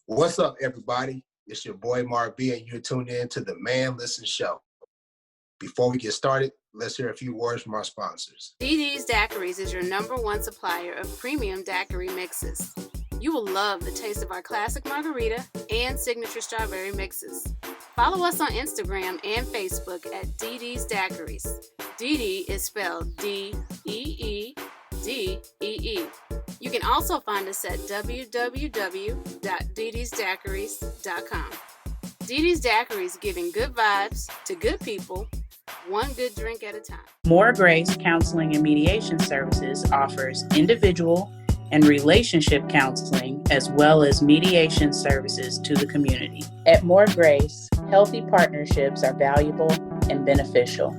What's up, everybody? It's your boy Mark B, and you're tuned in to the Man Listen Show. Before we get started, let's hear a few words from our sponsors. DD's Daiquiris is your #1 supplier of premium daiquiri mixes. You will love the taste of our classic margarita and signature strawberry mixes. Follow us on Instagram and Facebook at DD's Daiquiris. DD is spelled DEEDEE. You can also find us at www.dd'sdaiquiris.com. DD's Daiquiris, giving good vibes to good people, one good drink at a time. More Grace Counseling and Mediation Services offers individual and relationship counseling as well as mediation services to the community. At More Grace, healthy partnerships are valuable and beneficial.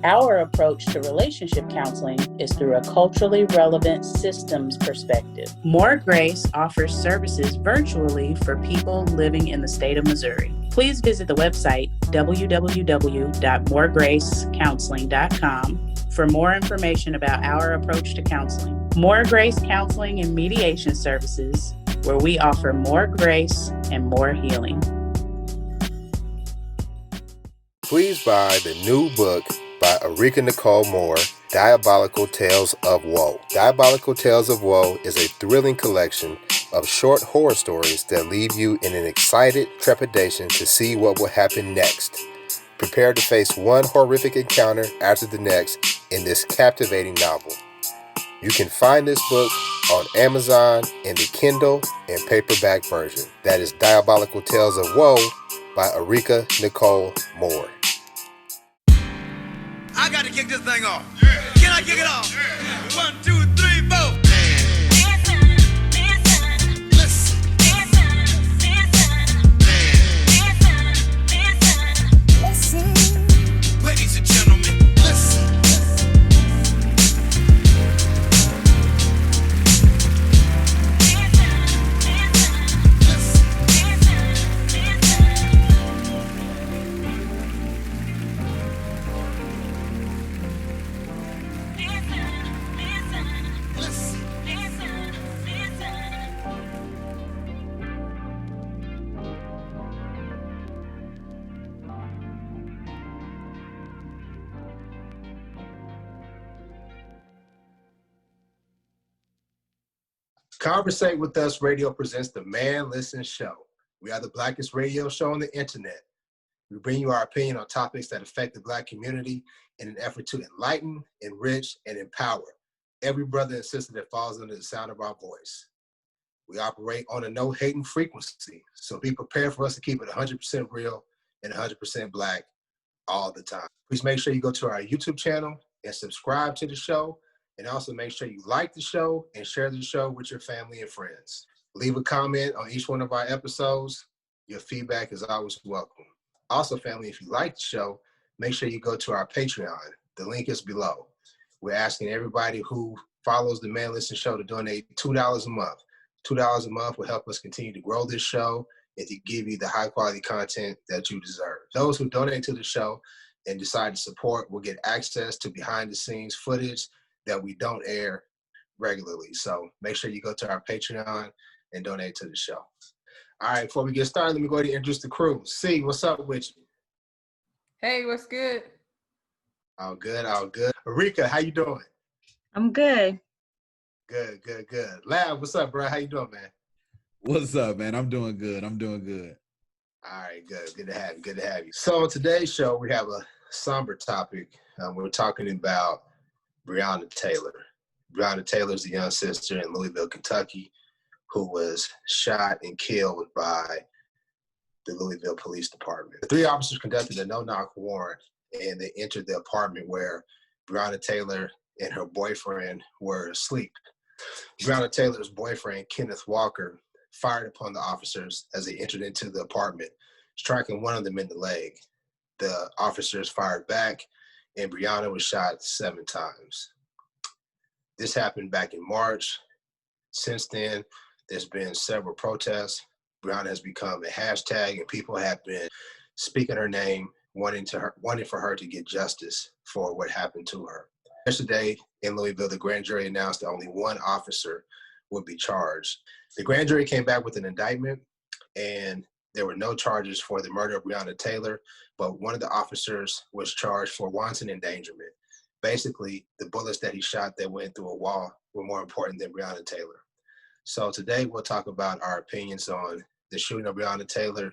Our approach to relationship counseling is through a culturally relevant systems perspective. More Grace offers services virtually for people living in the state of Missouri. Please visit the website www.moregracecounseling.com for more information about our approach to counseling. More Grace Counseling and Mediation Services, where we offer more grace and more healing. Please buy the new book by Arika Nicole Moore, Diabolical Tales of Woe. Diabolical Tales of Woe is a thrilling collection of short horror stories that leave you in an excited trepidation to see what will happen next. Prepare to face one horrific encounter after the next in this captivating novel. You can find this book on Amazon in the Kindle and paperback version. That is Diabolical Tales of Woe by Arika Nicole Moore. I got to kick this thing off. Yeah. Can I kick it off? Yeah. 1, 2, 3, 4. Ladies and gentlemen, listen. Conversate with Us Radio presents the Man Listen Show. We are the blackest radio show on the internet. We bring you our opinion on topics that affect the Black community in an effort to enlighten, enrich, and empower every brother and sister that falls under the sound of our voice. We operate on a no-hating frequency, so be prepared for us to keep it 100% real and 100% Black all the time. Please make sure you go to our YouTube channel and subscribe to the show. And also make sure you like the show and share the show with your family and friends. Leave a comment on each one of our episodes. Your feedback is always welcome. Also, family, if you like the show, make sure you go to our Patreon. The link is below. We're asking everybody who follows the Man Listen Show to donate $2 a month. $2 a month will help us continue to grow this show and to give you the high quality content that you deserve. Those who donate to the show and decide to support will get access to behind the scenes footage that we don't air regularly. So make sure you go to our Patreon and donate to the show. All right, before we get started, let me go ahead and introduce the crew. C, what's up with you? Hey, what's good? All good, all good. Arika, how you doing? I'm good. Good. Lab, what's up, bro? How you doing, man? What's up, man? I'm doing good. All right, good. Good to have you. So on today's show, we have a somber topic. We're talking about Breonna Taylor. Breonna Taylor is a young sister in Louisville, Kentucky, who was shot and killed by the Louisville Police Department. The 3 officers conducted a no-knock warrant, and they entered the apartment where Breonna Taylor and her boyfriend were asleep. Breonna Taylor's boyfriend, Kenneth Walker, fired upon the officers as they entered into the apartment, striking one of them in the leg. The officers fired back, and Breonna was shot 7 times. This happened back in March. Since then, there's been several protests. Breonna has become a hashtag, and people have been speaking her name, wanting for her to get justice for what happened to her. Yesterday in Louisville, the grand jury announced that only 1 officer would be charged. The grand jury came back with an indictment, and there were no charges for the murder of Breonna Taylor, but one of the officers was charged for wanton endangerment. Basically, the bullets that he shot that went through a wall were more important than Breonna Taylor. So today we'll talk about our opinions on the shooting of Breonna Taylor,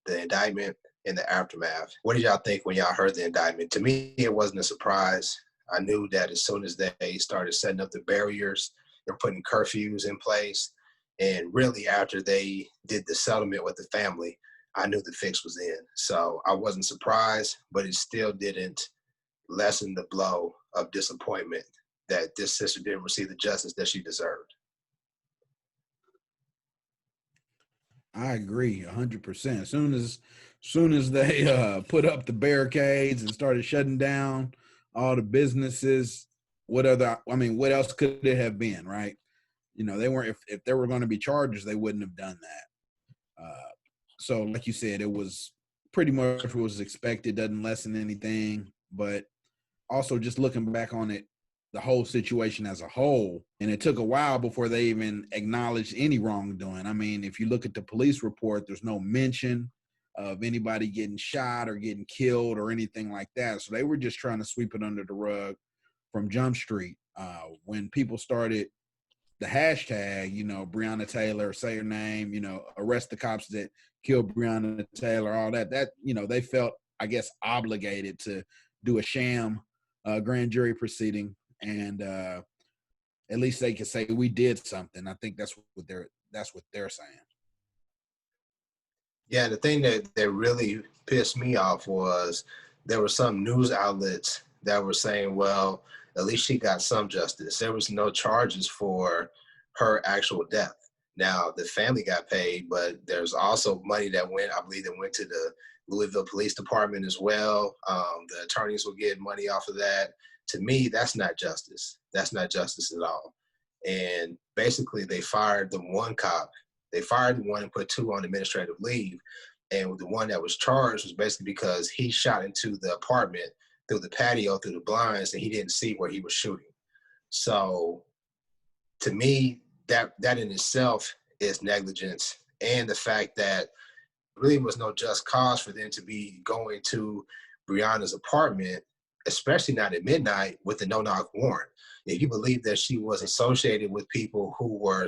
the indictment, and the aftermath. What did y'all think when y'all heard the indictment? To me, it wasn't a surprise. I knew that as soon as they started setting up the barriers, they're putting curfews in place. And really, after they did the settlement with the family, I knew the fix was in. So I wasn't surprised, but it still didn't lessen the blow of disappointment that this sister didn't receive the justice that she deserved. I agree 100%. As soon as they put up the barricades and started shutting down all the businesses, what else could it have been, right? You know, they weren't, if there were going to be charges, they wouldn't have done that. So like you said, it was pretty much what was expected, doesn't lessen anything, but also just looking back on it, the whole situation as a whole, and it took a while before they even acknowledged any wrongdoing. I mean, if you look at the police report, there's no mention of anybody getting shot or getting killed or anything like that. So they were just trying to sweep it under the rug from Jump Street. When people started the hashtag, you know, Breonna Taylor, say her name, you know, arrest the cops that killed Breonna Taylor, all that, you know, they felt, I guess, obligated to do a sham grand jury proceeding. And at least they could say we did something. I think that's what they're saying. Yeah, the thing that really pissed me off was there were some news outlets that were saying, well, at least she got some justice. There was no charges for her actual death. Now, the family got paid, but there's also money that went to the Louisville Police Department as well. The attorneys will get money off of that. To me, that's not justice. That's not justice at all. And basically, they fired the one cop. They fired the one and put two on administrative leave. And the one that was charged was basically because he shot into the apartment through the patio, through the blinds, and he didn't see where he was shooting. So to me, that in itself is negligence. And the fact that really was no just cause for them to be going to Breonna's apartment, especially not at midnight, with a no-knock warrant. If you believe that she was associated with people who were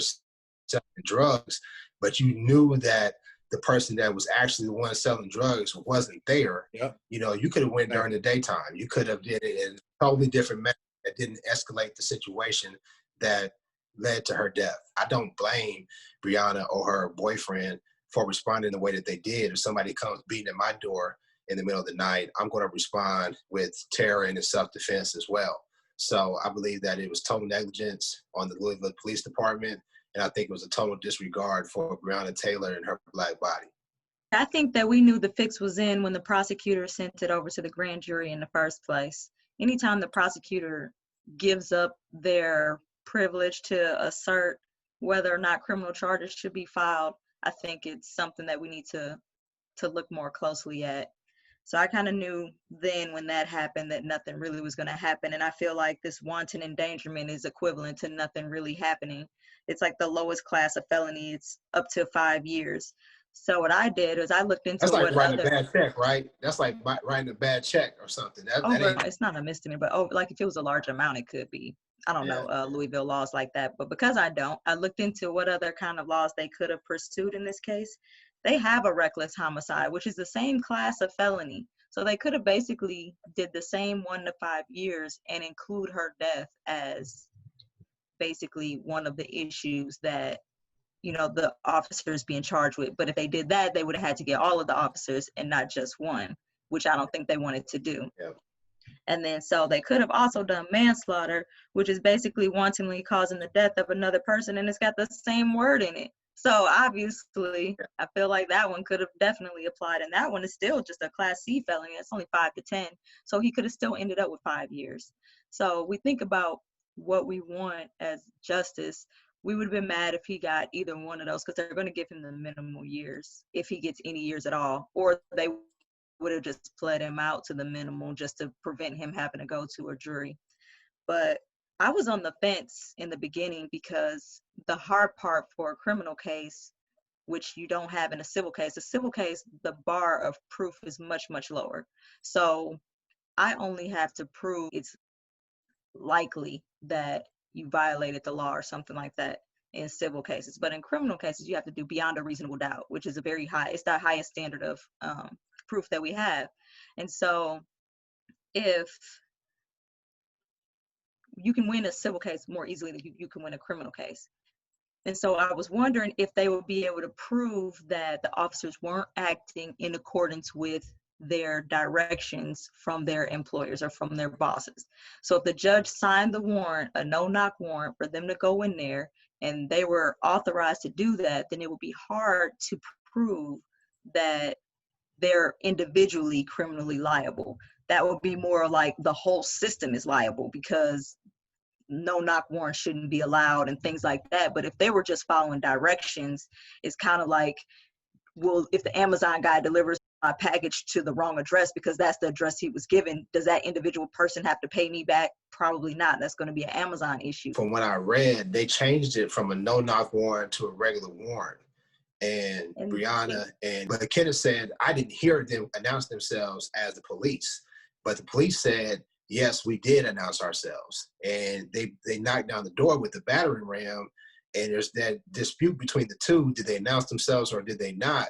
selling drugs, but you knew that the person that was actually the one selling drugs wasn't there, Yep. you know, you could have went during the daytime. You could have did it in a totally different method that didn't escalate the situation that led to her death. I don't blame Breonna or her boyfriend for responding the way that they did. If somebody comes beating at my door in the middle of the night, I'm going to respond with terror and self-defense as well. So I believe that it was total negligence on the Louisville Police Department, and I think it was a total disregard for Breonna Taylor and her Black body. I think that we knew the fix was in when the prosecutor sent it over to the grand jury in the first place. Anytime the prosecutor gives up their privilege to assert whether or not criminal charges should be filed, I think it's something that we need to look more closely at. So I kind of knew then when that happened that nothing really was going to happen. And I feel like this wanton endangerment is equivalent to nothing really happening. It's like the lowest class of felony. It's up to 5 years. So what I did is I looked into That's like what writing other... a bad check, right? That's like writing a bad check or something. It's not a misdemeanor, but like if it was a large amount, it could be. I don't know Louisville laws like that. But because I looked into what other kind of laws they could have pursued in this case. They have a reckless homicide, which is the same class of felony. So they could have basically did the same 1 to 5 years and include her death as basically one of the issues that, you know, the officers being charged with. But if they did that, they would have had to get all of the officers and not just one, which I don't think they wanted to do. Yep. And then so they could have also done manslaughter, which is basically wantonly causing the death of another person, and it's got the same word in it. So obviously, I feel like that one could have definitely applied, and that one is still just a Class C felony. It's only 5 to 10, so he could have still ended up with 5 years. So we think about what we want as justice. We would have been mad if he got either one of those, because they're going to give him the minimal years if he gets any years at all, or they would have just pled him out to the minimal just to prevent him having to go to a jury. But I was on the fence in the beginning because the hard part for a criminal case which you don't have in a civil case. A civil case, the bar of proof is much, much lower. So I only have to prove it's likely that you violated the law or something like that in civil cases. But in criminal cases, you have to do beyond a reasonable doubt, which is it's the highest standard of proof that we have. And so if you can win a civil case more easily than you can win a criminal case. And so I was wondering if they would be able to prove that the officers weren't acting in accordance with their directions from their employers or from their bosses. So if the judge signed the warrant, a no-knock warrant for them to go in there, and they were authorized to do that, then it would be hard to prove that they're individually criminally liable. That would be more like the whole system is liable because no-knock warrants shouldn't be allowed and things like that. But if they were just following directions, it's kind of like, well, if the Amazon guy delivers my package to the wrong address because that's the address he was given, does that individual person have to pay me back? Probably not. That's going to be an Amazon issue. From what I read, they changed it from a no-knock warrant to a regular warrant. And Breonna but Kenneth said, I didn't hear them announce themselves as the police, but the police said, yes, we did announce ourselves. And they knocked down the door with the battering ram. And there's that dispute between the two. Did they announce themselves or did they not?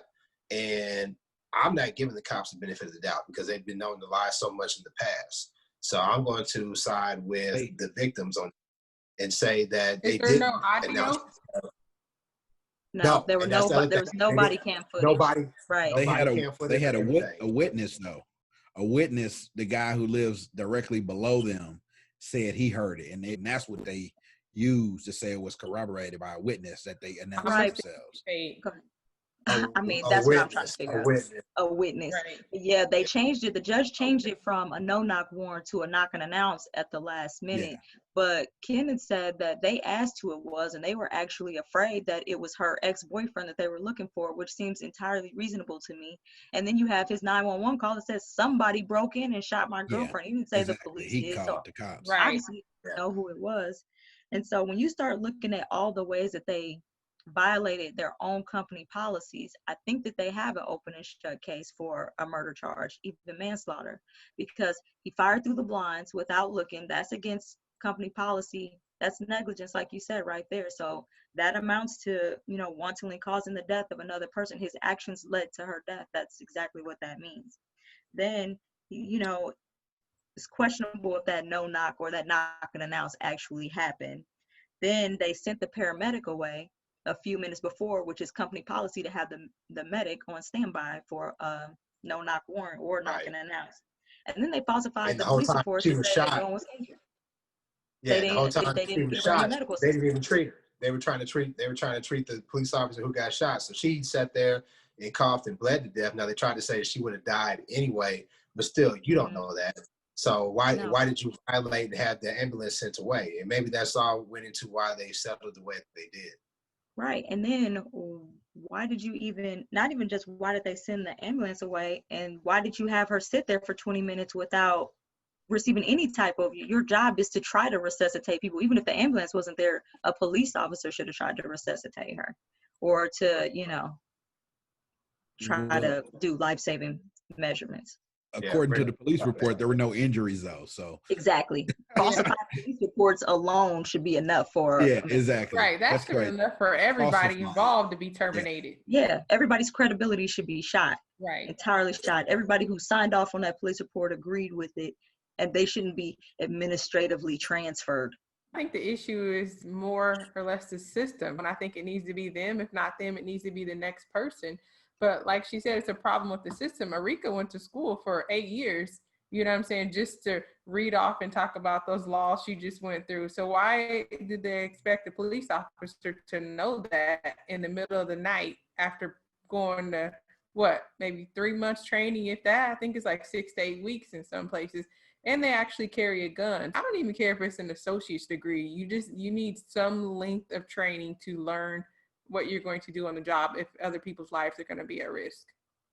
And I'm not giving the cops the benefit of the doubt because they've been known to lie so much in the past. So I'm going to side with the victims on and say that they didn't announce themselves. No, there was nobody cam footage. Nobody, right? They had a witness though. A witness, the guy who lives directly below them, said he heard it, and that's what they used to say it was corroborated by a witness that they announced themselves. I mean, that's what I'm trying to figure out. A witness. Right. Yeah, they changed it. The judge changed it from a no-knock warrant to a knock and announce at the last minute. Yeah. But Kenneth said that they asked who it was, and they were actually afraid that it was her ex-boyfriend that they were looking for, which seems entirely reasonable to me. And then you have his 911 call that says somebody broke in and shot my girlfriend. He didn't say the police did. He called the cops. Right. Obviously, you know who it was. And so when you start looking at all the ways that they violated their own company policies, I think that they have an open and shut case for a murder charge, even manslaughter, because he fired through the blinds without looking. That's against company policy. That's negligence, like you said right there. So that amounts to, wantonly causing the death of another person. His actions led to her death. That's exactly what that means. Then, it's questionable if that no knock or that knock and announce actually happened. Then they sent the paramedic away a few minutes before, which is company policy to have the medic on standby for a no knock warrant or knock and announce. And then they falsified the police report to say that no one was injured. Yeah, the whole time they didn't give her any medical assistance. They didn't even treat her. They were trying to treat the police officer who got shot. So she sat there and coughed and bled to death. Now they tried to say she would have died anyway, but still, you don't know that. So why did you violate and have the ambulance sent away? And maybe that's all went into why they settled the way that they did. Right. And then why did you not even just why did they send the ambulance away, and why did you have her sit there for 20 minutes without receiving any type of, your job is to try to resuscitate people. Even if the ambulance wasn't there, a police officer should have tried to resuscitate her or to, try to do life-saving measurements. According to the police report, there were no injuries though. So exactly, falsified police reports alone should be enough for. Yeah, exactly. Right, that's good enough for everybody involved to be terminated. Yeah, everybody's credibility should be shot. Right, entirely shot. Everybody who signed off on that police report agreed with it, and they shouldn't be administratively transferred. I think the issue is more or less the system, and I think it needs to be them. If not them, it needs to be the next person. But like she said, it's a problem with the system. Marika went to school for 8 years, you know what I'm saying, just to read off and talk about those laws she just went through. So why did they expect the police officer to know that in the middle of the night after going to, maybe 3 months training, if that? I think it's like 6 to 8 weeks in some places. And they actually carry a gun. I don't even care if it's an associate's degree. You need some length of training to learn what you're going to do on the job if other people's lives are going to be at risk.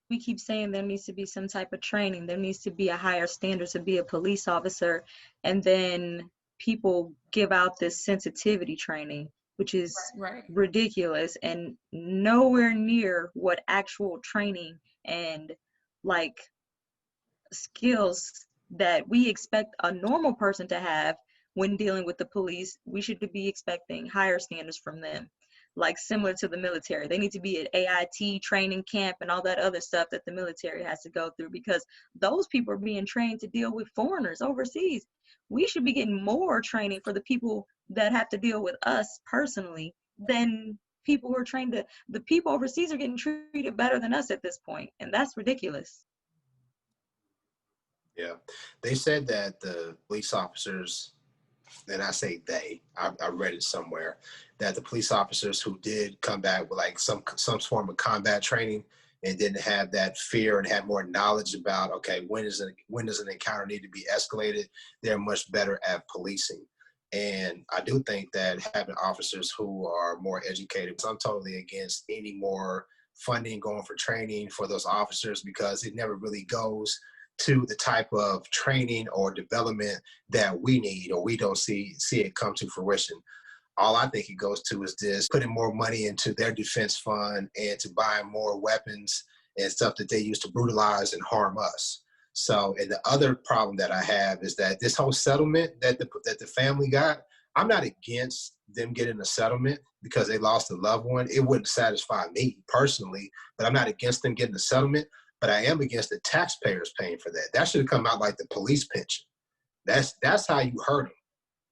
We keep saying there needs to be some type of training. There needs to be a higher standard to be a police officer. And then people give out this sensitivity training. which is Right. ridiculous and nowhere near what actual training and like skills that we expect a normal person to have when dealing with the police. We should be expecting higher standards from them, like similar to the military. They need to be at AIT training camp and all that other stuff that the military has to go through, because those people are being trained to deal with foreigners overseas. We should be getting more training for the people that have to deal with us personally than people who are trained to. The people overseas are getting treated better than us at this point, and that's ridiculous. Yeah. They said that the police officers, and I say they, I read it somewhere, that the police officers who did come back with like some form of combat training and didn't have that fear and had more knowledge about, okay, when does an encounter need to be escalated, they're much better at policing. And I do think that having officers who are more educated, so I'm totally against any more funding going for training for those officers, because it never really goes to the type of training or development that we need, or we don't see it come to fruition. All I think it goes to is this, putting more money into their defense fund and to buying more weapons and stuff that they use to brutalize and harm us. So, and the other problem that I have is that this whole settlement that the family got, I'm not against them getting a settlement because they lost a loved one. It wouldn't satisfy me personally, but I'm not against them getting a settlement. But I am against the taxpayers paying for that. That should have come out like the police pension. That's how you hurt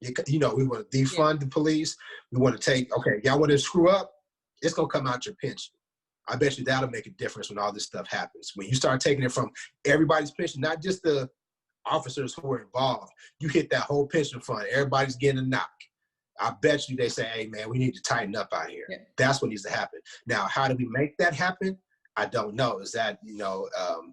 them. You know, we want to defund the police. We want to take, okay, y'all want to screw up? It's going to come out your pension. I bet you that'll make a difference when all this stuff happens. When you start taking it from everybody's pension, not just the officers who are involved, you hit that whole pension fund. Everybody's getting a knock. I bet you they say, hey, man, we need to tighten up out here. Yeah. That's what needs to happen. Now, how do we make that happen? I don't know. Is that,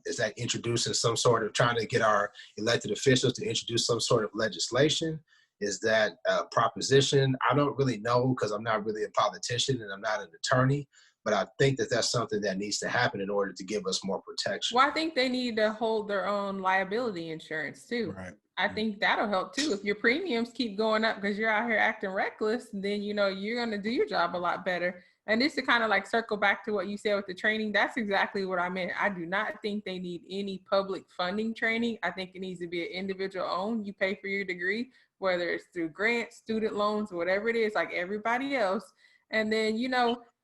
is that introducing some sort of, trying to get our elected officials to introduce some sort of legislation? Is that a proposition? I don't really know, because I'm not really a politician and I'm not an attorney, but I think that that's something that needs to happen in order to give us more protection. Well, I think they need to hold their own liability insurance too. Right. I think that'll help too. If your premiums keep going up because you're out here acting reckless, then you're going to do your job a lot better. And just to kind of like circle back to what you said with the training, that's exactly what I meant. I do not think they need any public funding training. I think it needs to be an individual owned. You pay for your degree, whether it's through grants, student loans, whatever it is, like everybody else. And then,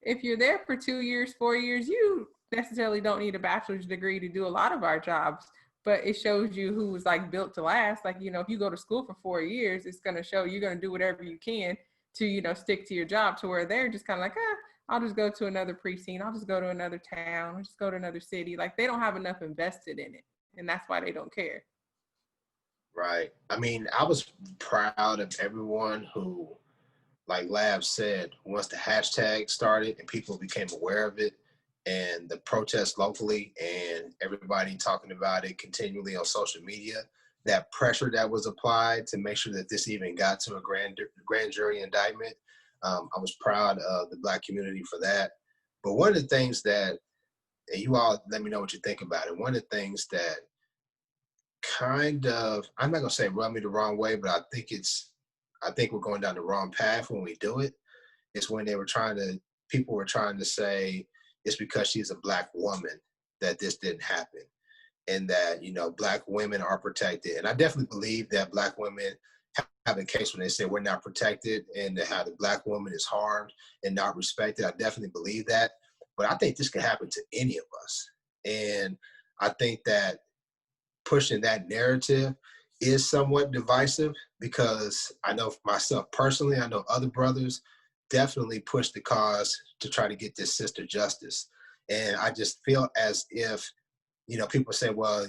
if you're there for 2 years, 4 years, you necessarily don't need a bachelor's degree to do a lot of our jobs. But it shows you who was like built to last. Like, if you go to school for 4 years, it's going to show you're going to do whatever you can to, stick to your job, to where they're just kind of like, I'll just go to another precinct. I'll just go to another town. I'll just go to another city. Like, they don't have enough invested in it. And that's why they don't care. Right. I mean, I was proud of everyone who, like Lab said, once the hashtag started and people became aware of it, and the protests locally and everybody talking about it continually on social media, that pressure that was applied to make sure that this even got to a grand jury indictment. I was proud of the Black community for that. But one of the things that, and you all let me know what you think about it, one of the things that kind of, I'm not gonna say rub me the wrong way, but I think we're going down the wrong path when we do it, is when people were trying to say it's because she's a Black woman that this didn't happen. And that, Black women are protected. And I definitely believe that Black women have a case when they say we're not protected, and how the Black woman is harmed and not respected. I definitely believe that. But I think this can happen to any of us. And I think that pushing that narrative is somewhat divisive, because I know myself personally, I know other brothers definitely push the cause to try to get this sister justice. And I just feel as if, people say, well,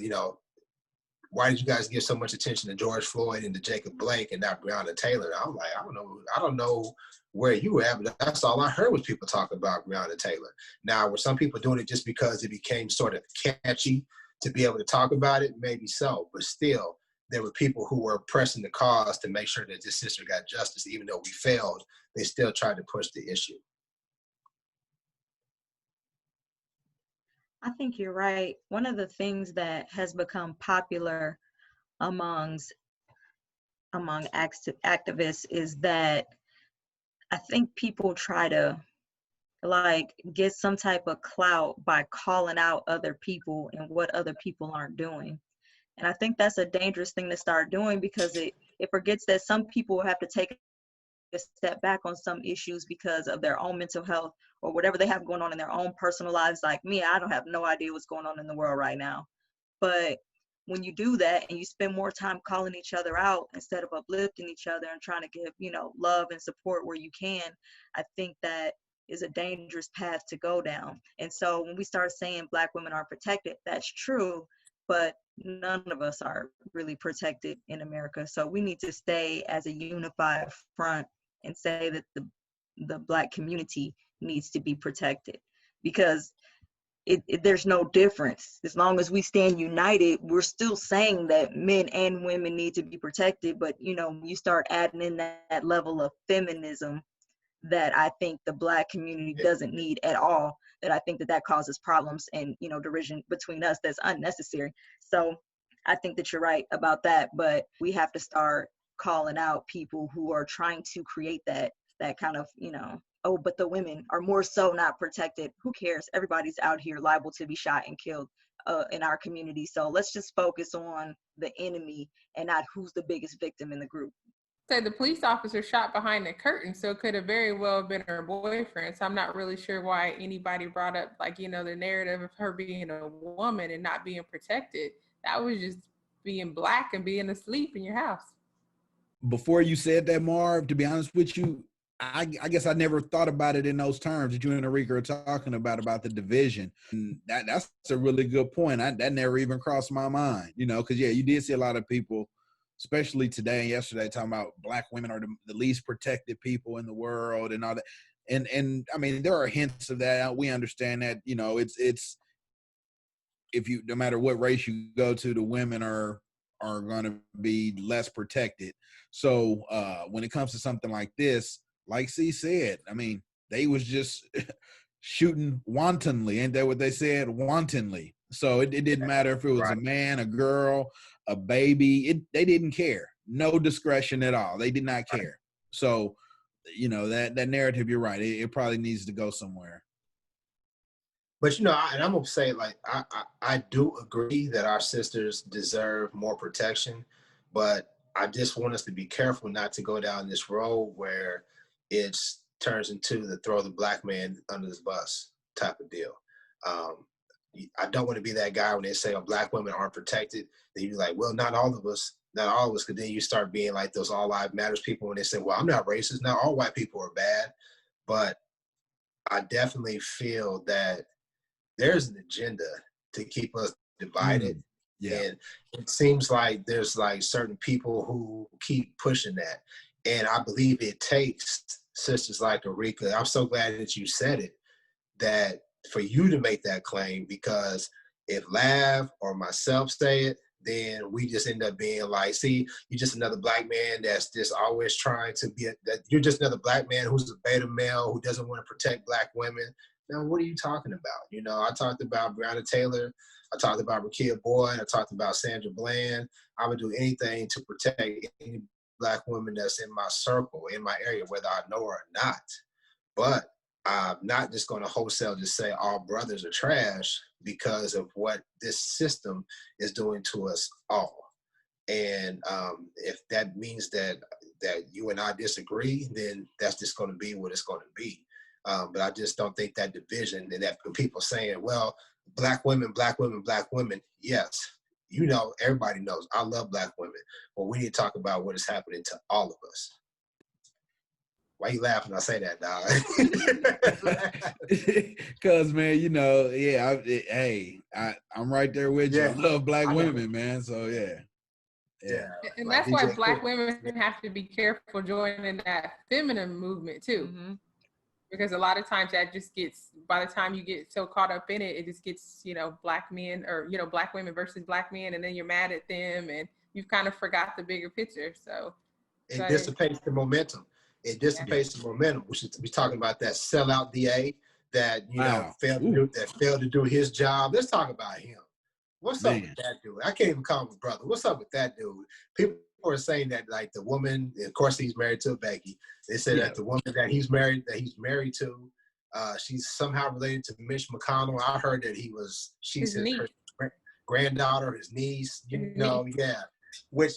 why did you guys give so much attention to George Floyd and to Jacob Blake and not Breonna Taylor? And I'm like, I don't know where you were at, but that's all I heard was people talk about Breonna Taylor. Now, were some people doing it just because it became sort of catchy to be able to talk about it? Maybe so, but still, there were people who were pressing the cause to make sure that this sister got justice. Even though we failed, they still tried to push the issue. I think you're right. One of the things that has become popular among activists is that I think people try to like get some type of clout by calling out other people and what other people aren't doing. And I think that's a dangerous thing to start doing, because it forgets that some people have to take a step back on some issues because of their own mental health or whatever they have going on in their own personal lives. Like me, I don't have no idea what's going on in the world right now. But when you do that and you spend more time calling each other out instead of uplifting each other and trying to give, love and support where you can, I think that is a dangerous path to go down. And so when we start saying Black women are protected, that's true, but none of us are really protected in America. So we need to stay as a unified front and say that the Black community needs to be protected, because there's no difference. As long as we stand united, we're still saying that men and women need to be protected. But, you start adding in that level of feminism that I think the Black community doesn't need at all, that I think that causes problems and, derision between us that's unnecessary. So I think that you're right about that, but we have to start calling out people who are trying to create that kind of, oh, but the women are more so not protected. Who cares? Everybody's out here liable to be shot and killed in our community. So let's just focus on the enemy and not who's the biggest victim in the group. So the police officer shot behind the curtain, so it could have very well been her boyfriend. So I'm not really sure why anybody brought up, like, the narrative of her being a woman and not being protected. That was just being Black and being asleep in your house. Before you said that, Marv, to be honest with you, I guess I never thought about it in those terms that you and Enrique are talking about the division. And that's a really good point. That never even crossed my mind, because, yeah, you did see a lot of people, especially today and yesterday, talking about Black women are the least protected people in the world and all that. And I mean, there are hints of that. We understand that, it's if you, no matter what race you go to, the women are going to be less protected. So when it comes to something like this, like C said, I mean, they was just shooting wantonly. Ain't that what they said? Wantonly. So it didn't matter if it was a man, a girl, a baby. They didn't care. No discretion at all. They did not care. So, that narrative, you're right. It probably needs to go somewhere. But, and I'm going to say, like, I do agree that our sisters deserve more protection, but I just want us to be careful not to go down this road where it turns into the throw the Black man under the bus type of deal. I don't want to be that guy when they say, Black women aren't protected. Then you're like, well, not all of us, because then you start being like those all lives matters people when they say, well, I'm not racist. Not all white people are bad. But I definitely feel that there's an agenda to keep us divided. Yeah. And it seems like there's like certain people who keep pushing that. And I believe it takes sisters like Erika. I'm so glad that you said it, that for you to make that claim, because if Lav or myself say it, then we just end up being like, see, you're just another Black man that's just always trying to be, that you're just another Black man who's a beta male who doesn't want to protect Black women. Now, what are you talking about? I talked about Breonna Taylor. I talked about Rakia Boyd. I talked about Sandra Bland. I would do anything to protect any Black woman that's in my circle, in my area, whether I know her or not. But I'm not just going to wholesale just say all brothers are trash because of what this system is doing to us all. And if that means that you and I disagree, then that's just going to be what it's going to be. But I just don't think that division, and that people saying, well, Black women, Black women, Black women. Yes, everybody knows I love Black women, but we need to talk about what is happening to all of us. Why you laughing when I say that, dog? Because, man, I'm right there with you. I love Black women, man. So, yeah. And that's why Black women have to be careful joining that feminine movement, too. Mm-hmm. Because a lot of times that just gets, by the time you get so caught up in it, it just gets, Black men or, Black women versus Black men, and then you're mad at them and you've kind of forgot the bigger picture. So it dissipates the momentum. It dissipates the momentum. We should be talking about that sellout DA that, failed to do his job. Let's talk about him. What's up with that dude? I can't even call him a brother. What's up with that dude? People people are saying that like the woman, of course he's married to Becky. They said that the woman that he's married to, she's somehow related to Mitch McConnell. I heard that she's her granddaughter, his niece. You know, yeah. Which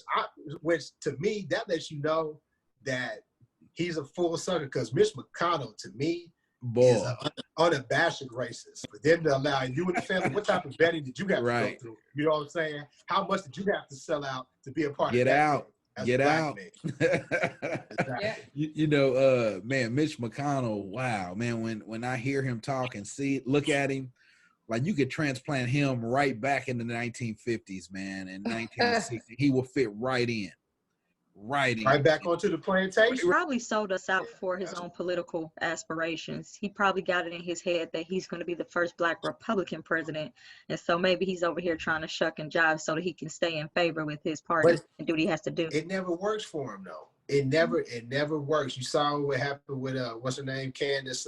to me that lets you know that he's a full sucker, because Mitch McConnell to me is an unabashed racist. For them to allow you and the family, what type of vetting did you have to go through? You know what I'm saying? How much did you have to sell out to be a part of that? Get out. You know, man, Mitch McConnell, wow, man, when I hear him talk and look at him, like you could transplant him right back in the 1950s, man, and 1960, he will fit right in. Right back onto the plantation. He probably sold us out for his own political aspirations. He probably got it in his head that he's going to be the first Black Republican president, and so maybe he's over here trying to shuck and jive so that he can stay in favor with his party and do what he has to do. It never works for him though. It never works. You saw what happened with what's her name, Candace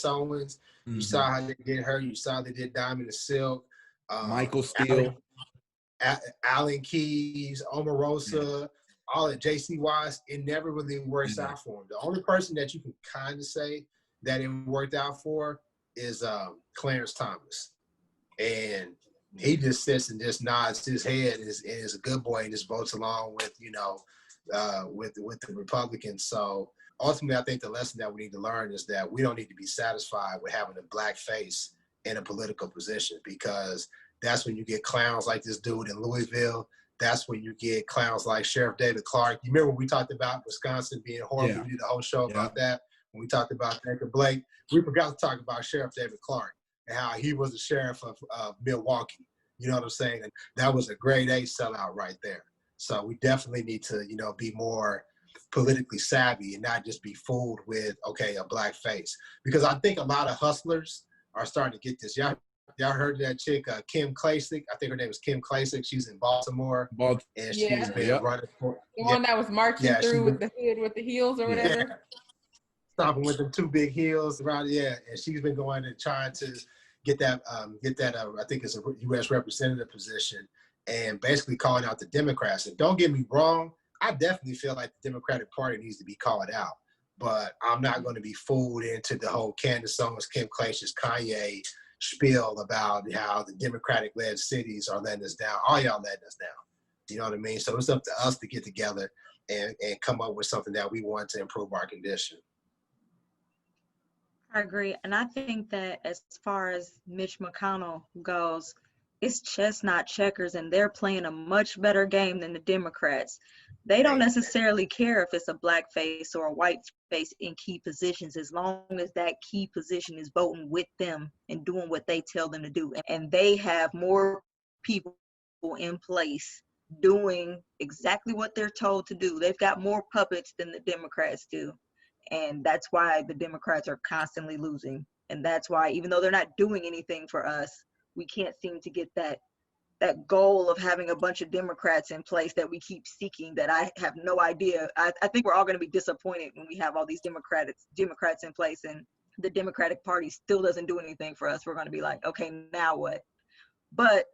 Owens. You saw how they did her. You saw they did Diamond and Silk. Michael Steele, Alan Keyes, Omarosa. All at J.C. Wise, it never really works out for him. The only person that you can kind of say that it worked out for is Clarence Thomas. And he just sits and just nods his head and is a good boy and just votes along with, you know, with the Republicans. So ultimately, I think the lesson that we need to learn is that we don't need to be satisfied with having a Black face in a political position, because that's when you get clowns like this dude in Louisville. That's when you get clowns like Sheriff David Clark. You remember when we talked about Wisconsin being horrible? Yeah. We did a whole show about that. When we talked about Baker Blake, we forgot to talk about Sheriff David Clark and how he was the sheriff of Milwaukee. You know what I'm saying? And that was a grade A sellout right there. So we definitely need to, you know, be more politically savvy and not just be fooled with, okay, a Black face. Because I think a lot of hustlers are starting to get this. Y'all heard that chick, Kim Klacik? I think her name is Kim Klacik. She's in Baltimore. And she's been running for the one that was marching through with the hood with the heels or whatever. Yeah. Stomping with them two big heels around, and she's been going and trying to get that I think it's a U.S. representative position, and basically calling out the Democrats. And don't get me wrong, I definitely feel like the Democratic Party needs to be called out, but I'm not going to be fooled into the whole Candace Owens, Kim Klacik, Kanye spiel about how the Democratic-led cities are letting us down. All y'all letting us down. You know what I mean? So it's up to us to get together and come up with something that we want to improve our condition. I agree. And I think that as far as Mitch McConnell goes, it's chestnut checkers, and they're playing a much better game than the Democrats. They don't necessarily care if it's a Black face or a white face in key positions, as long as that key position is voting with them and doing what they tell them to do. And they have more people in place doing exactly what they're told to do. They've got more puppets than the Democrats do. And that's why the Democrats are constantly losing. And that's why, even though they're not doing anything for us, we can't seem to get that goal of having a bunch of Democrats in place that we keep seeking, that I have no idea. I think we're all going to be disappointed when we have all these Democrats in place and the Democratic Party still doesn't do anything for us. We're going to be like, okay, now what? But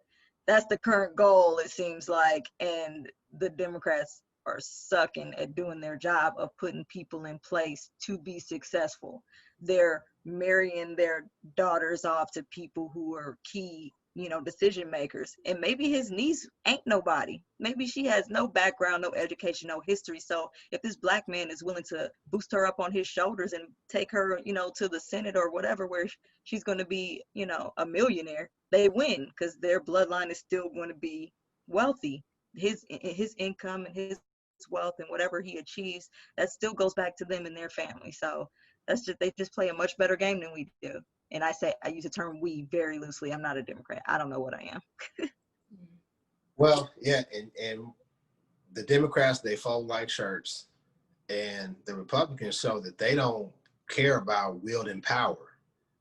that's the current goal, it seems like, and the Democrats are sucking at doing their job of putting people in place to be successful. They're marrying their daughters off to people who are key, decision makers. And maybe his niece ain't nobody. Maybe she has no background, no education, no history. So if this Black man is willing to boost her up on his shoulders and take her, to the Senate or whatever, where she's going to be, a millionaire, they win, because their bloodline is still going to be wealthy. His income and his wealth and whatever he achieves, that still goes back to them and their family. So they just play a much better game than we do. And I use the term "we" very loosely. I'm not a Democrat. I don't know what I am. Well, yeah, and the Democrats, they fold like shirts, and the Republicans show that they don't care about wielding power.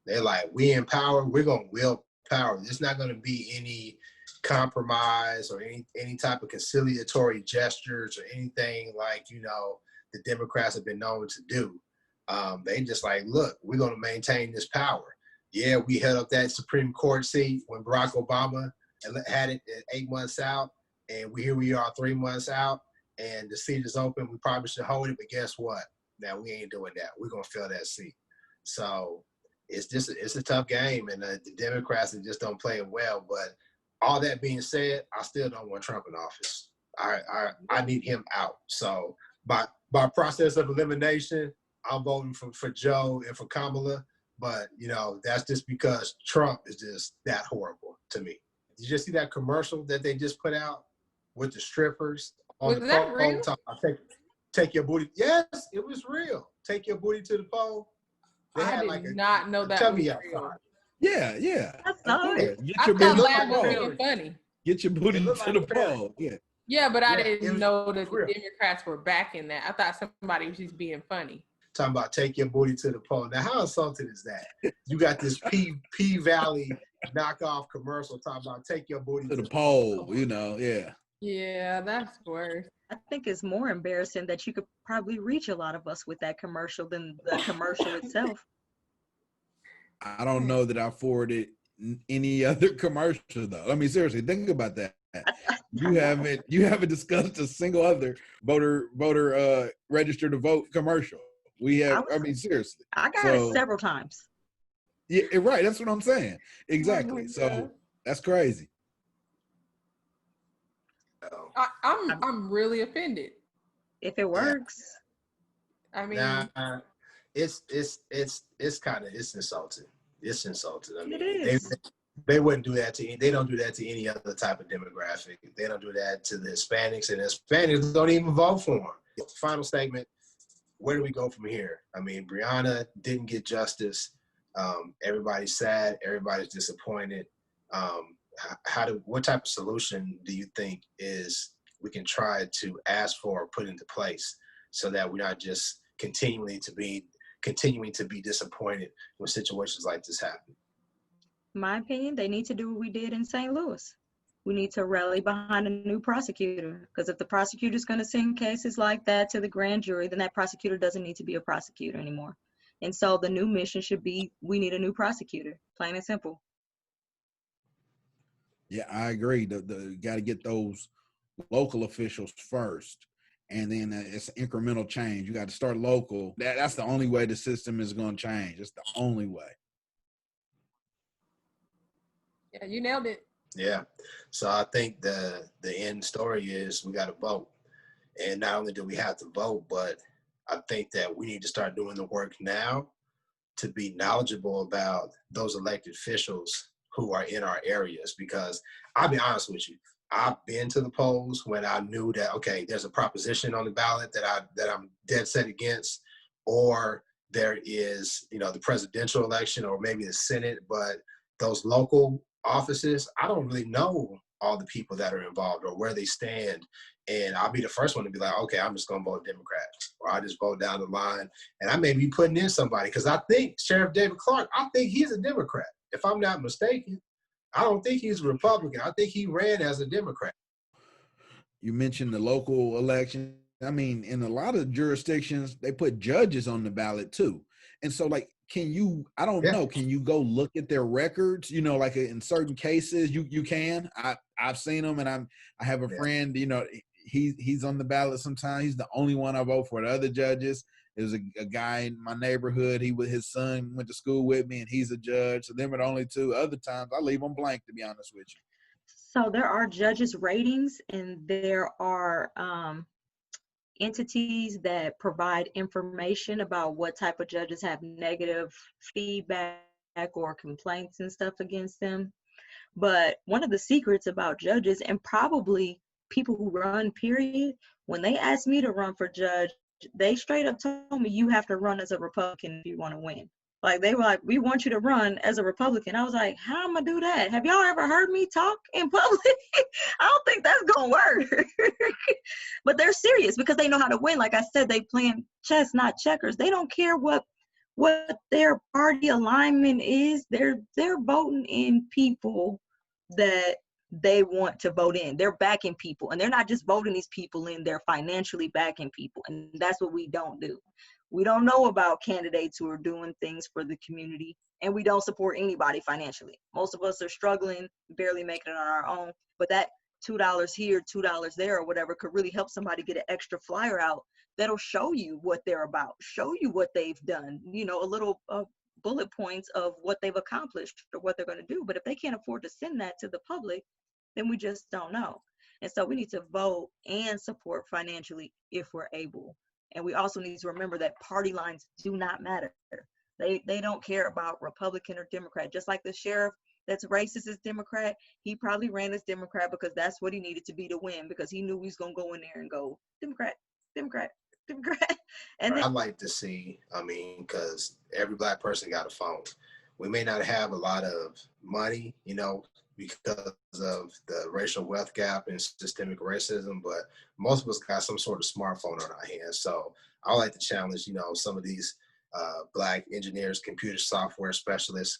They're like, we in power, we're gonna wield power. There's not gonna be any compromise or any type of conciliatory gestures or anything like the Democrats have been known to do. They just like, look, we're going to maintain this power. Yeah, we held up that Supreme Court seat when Barack Obama had it at 8 months out, and here we are 3 months out, and the seat is open. We probably should hold it, but guess what? Now we ain't doing that. We're gonna fill that seat. So it's a tough game, and the Democrats just don't play it well. But all that being said, I still don't want Trump in office. I need him out. So by process of elimination, I'm voting for Joe and for Kamala. But that's just because Trump is just that horrible to me. Did you just see that commercial that they just put out with the strippers on Was the that pole? real? Take your booty. Yes, it was real. Take your booty to the pole. They I had did not know that was tummy out real. front. Yeah. That's Of all. course. Get I your thought booty to Lab the was pole. being funny. Get your booty looked to like the a parrot. pole. Yeah. Yeah, but I Yeah, didn't it know that the real. Democrats were backing that. I thought somebody was just being funny. Talking about take your booty to the pole. Now, how insulting is that? You got this P Valley knockoff commercial talking about take your booty To the pole, yeah. Yeah, that's worse. I think it's more embarrassing that you could probably reach a lot of us with that commercial than the commercial itself. I don't know that I forwarded any other commercial though. I mean, seriously, think about that. You haven't discussed a single other voter register to vote commercial. We have. I mean, seriously. I got it several times. Yeah, right. That's what I'm saying. Exactly. Oh So that's crazy. I'm really offended. If it works. I mean, it's insulting. It's insulting. I mean, it is. They wouldn't do that to. They don't do that to any other type of demographic. They don't do that to the Hispanics, and Hispanics don't even vote for them. Final statement. Where do we go from here? I mean, Breonna didn't get justice. Everybody's sad. Everybody's disappointed. What type of solution do you think is we can try to ask for or put into place so that we're not just continuing to be disappointed when situations like this happen? My opinion, they need to do what we did in St. Louis. We need to rally behind a new prosecutor, because if the prosecutor is going to send cases like that to the grand jury, then that prosecutor doesn't need to be a prosecutor anymore. And so the new mission should be, we need a new prosecutor, plain and simple. Yeah, I agree. The got to get those local officials first, and then it's incremental change. You got to start local. That's the only way the system is going to change. It's the only way. yeah, you nailed it. Yeah. So I think the end story is we got to vote. And not only do we have to vote, but I think that we need to start doing the work now to be knowledgeable about those elected officials who are in our areas. Because I'll be honest with you, I've been to the polls when I knew that, okay, there's a proposition on the ballot that I'm dead set against, or there is, the presidential election or maybe the Senate, but those local offices, I don't really know all the people that are involved or where they stand. And I'll be the first one to be like, okay, I'm just going to vote Democrat, or I just vote down the line. And I may be putting in somebody, because I think Sheriff David Clark, I think he's a Democrat. If I'm not mistaken, I don't think he's a Republican. I think he ran as a Democrat. You mentioned the local election. I mean, in a lot of jurisdictions, they put judges on the ballot too. And so can you go look at their records? Like in certain cases, you can. I've seen them, and I have a friend, he's on the ballot sometimes. He's the only one I vote for. The other judges, there's a guy in my neighborhood. His son went to school with me, and he's a judge. So them are the only two. Other times I leave them blank, to be honest with you. So there are judges' ratings, and there are entities that provide information about what type of judges have negative feedback or complaints and stuff against them. But one of the secrets about judges, and probably people who run, period, when they asked me to run for judge, they straight up told me, you have to run as a Republican if you want to win. Like, they were like, we want you to run as a Republican. I was like, how am I do that? Have y'all ever heard me talk in public? I don't think that's going to work. But they're serious because they know how to win. Like I said, they playing chess, not checkers. They don't care what their party alignment is. They're voting in people that they want to vote in. They're backing people, and they're not just voting these people in, they're financially backing people. And that's what we don't do. We don't know about candidates who are doing things for the community, and we don't support anybody financially. Most of us are struggling, barely making it on our own, but that $2 here, $2 there, or whatever could really help somebody get an extra flyer out that'll show you what they're about, show you what they've done, you know, a little bullet points of what they've accomplished or what they're going to do. But if they can't afford to send that to the public, then we just don't know. And so we need to vote and support financially if we're able. And we also need to remember that party lines do not matter. They don't care about Republican or Democrat. Just like the sheriff that's racist is Democrat, he probably ran as Democrat because that's what he needed to be to win, because he knew he was going to go in there and go, Democrat, Democrat, Democrat. And then, I'd like to see, I mean, because every Black person got a phone. We may not have a lot of money, you know, because of the racial wealth gap and systemic racism, but most of us got some sort of smartphone on our hands. So I like to challenge, you know, some of these Black engineers, computer software specialists,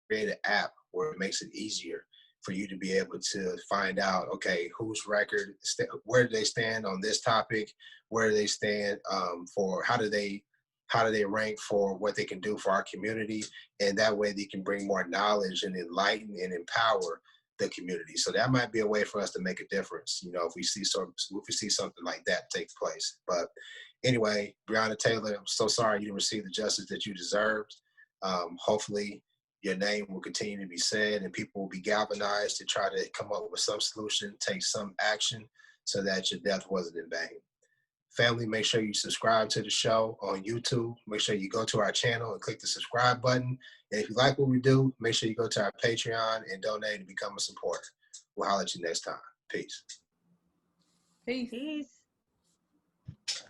create an app where it makes it easier for you to be able to find out, okay, whose record, where do they stand on this topic, where do they stand for, how do they rank for what they can do for our community, and that way they can bring more knowledge and enlighten and empower the community. So that might be a way for us to make a difference, you know, if we see something like that take place. But anyway, Breonna Taylor, I'm so sorry you didn't receive the justice that you deserved. Hopefully your name will continue to be said and people will be galvanized to try to come up with some solution, take some action so that your death wasn't in vain. Family, make sure you subscribe to the show on YouTube. Make sure you go to our channel and click the subscribe button. And if you like what we do, make sure you go to our Patreon and donate and become a supporter. We'll holler at you next time. Peace. Peace. peace.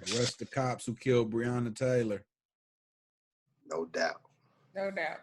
Arrest the cops who killed Breonna Taylor. No doubt. No doubt.